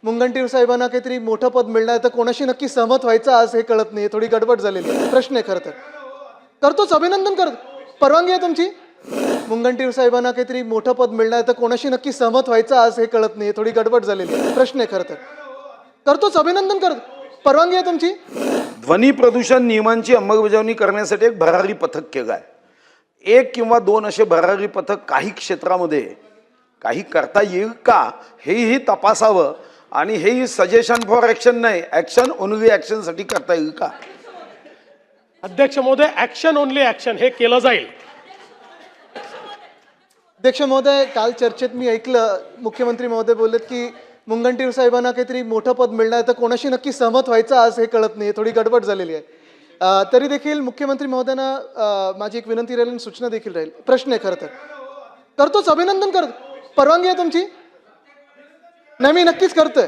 मुनगंटीवार साहेबांना काहीतरी मोठं पद मिळणार तर कोणाशी नक्की सहमत व्हायचं आज हे कळत नाही, थोडी गडबड झालेली आहे. प्रश्न आहे खरं तर. करतोच, अभिनंदन करतो. परवानगी आहे तुमची? मुनगंटीवार साहेबांना काहीतरी मोठं पद मिळणार तर कोणाशी नक्की सहमत व्हायचं आज हे कळत नाही, थोडी गडबड झालेली आहे. प्रश्न आहे खरं तर. करतोच, अभिनंदन करतो. परवानगी आहे तुमची? ध्वनी प्रदूषण नियमांची अंमलबजावणी करण्यासाठी एक भरारी पथक केलं आहे. 1 किंवा 2 असे भरारी पथक काही क्षेत्रामध्ये काही करता येईल का हेही तपासावं आणि हेही सजेशन फॉर ॲक्शन नाही, ॲक्शन ओनली ॲक्शनसाठी करता येईल का? अध्यक्ष महोदय, ॲक्शन ओनली ॲक्शन हे केलं जाईल. अध्यक्ष महोदय, काल चर्चेत मी ऐकलं मुख्यमंत्री महोदय बोललेत की मुनगंटीवार साहेबांना काहीतरी मोठं पद मिळणार तर कोणाशी नक्की सहमत व्हायचं आज हे कळत नाही, थोडी गडबड झालेली आहे. तरी देखील मुख्यमंत्री महोदयांना माझी एक विनंती राहील आणि सूचना देखील राहील. प्रश्न आहे खरं तर. करतोच, अभिनंदन करतो. परवानगी आहे तुमची? नाही, मी नक्कीच करतोय.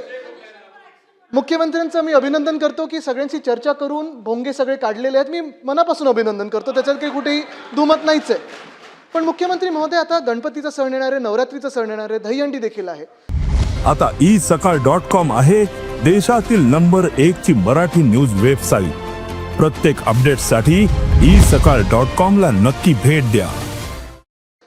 मुख्यमंत्र्यांचं मी अभिनंदन करतो की सगळ्यांशी चर्चा करून भोंगे सगळे काढलेले आहेत. मी मनापासून अभिनंदन करतो, त्याच्यात काही कुठेही दुमत नाहीच आहे. पण मुख्यमंत्री महोदय, आता गणपतीचा सण येणार आहे, नवरात्रीचा सण येणार आहे, दहीहंडी देखील आहे. आता isakal.com आहे देशातील नंबर 1 ची मराठी न्यूज वेबसाईट. प्रत्येक अपडेटसाठी isakal.com ला नक्की भेट द्या.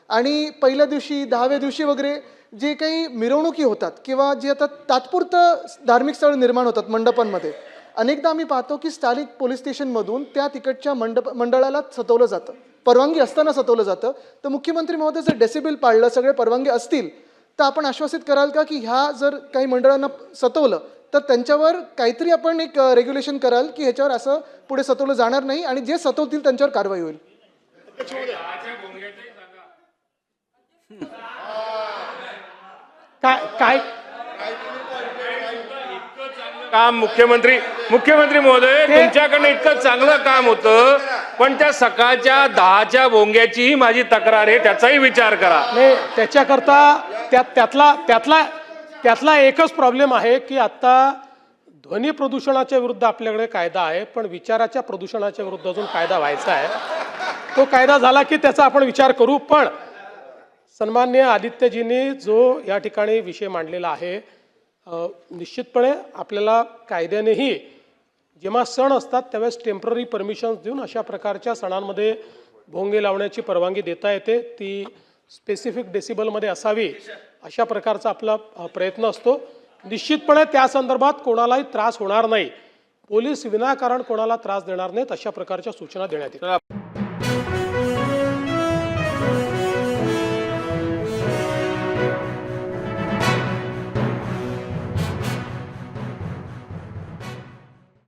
आणि पहिल्या दिवशी 10व्या दिवशी वगैरे जे काही मिरवणुकी होतात किंवा जे आता तात्पुरतं धार्मिक स्थळ निर्माण होतात मंडपांमध्ये, अनेकदा आम्ही पाहतो की स्थानिक पोलीस स्टेशनमधून त्या तिकडच्या मंडळाला सतवलं जातं, परवानगी असताना सतवलं जातं. तर मुख्यमंत्री महोदय, जर डेसिबल पाळलं, सगळे परवानगी असतील, तर आपण आश्वासित कराल का की ह्या जर काही मंडळांना सतवलं तर त्यांच्यावर काहीतरी आपण एक रेग्युलेशन कराल की ह्याच्यावर असं पुढे सतवलं जाणार नाही आणि जे सतवतील त्यांच्यावर कारवाई होईल? काय काम मुख्यमंत्री महोदय, तुमच्याकडनं इतकं चांगलं काम होतं, पण त्या सकाळच्या 10च्या भोंग्याचीही माझी तक्रार आहे, त्याचाही विचार करा. नाही, त्याच्याकरता त्यातला एकच प्रॉब्लेम आहे की आता ध्वनी प्रदूषणाच्या विरुद्ध आपल्याकडे कायदा आहे, पण विचाराच्या प्रदूषणाच्या विरुद्ध अजून कायदा व्हायचा आहे. तो कायदा झाला की त्याचा आपण विचार करू. पण सन्माननीय आदित्यजींनी जो या ठिकाणी विषय मांडलेला आहे, निश्चितपणे आपल्याला कायद्यानेही जेव्हा सण असतात त्यावेळेस टेम्पररी परमिशन्स देऊन अशा प्रकारच्या सणांमध्ये भोंगे लावण्याची परवानगी देता येते. ती स्पेसिफिक डेसिबलमध्ये असावी अशा प्रकारचा आपला प्रयत्न असतो. निश्चितपणे त्या संदर्भात कोणालाही त्रास होणार नाही, पोलीस विनाकारण कोणाला त्रास देणार नाहीत, अशा प्रकारच्या सूचना देण्यात येतात.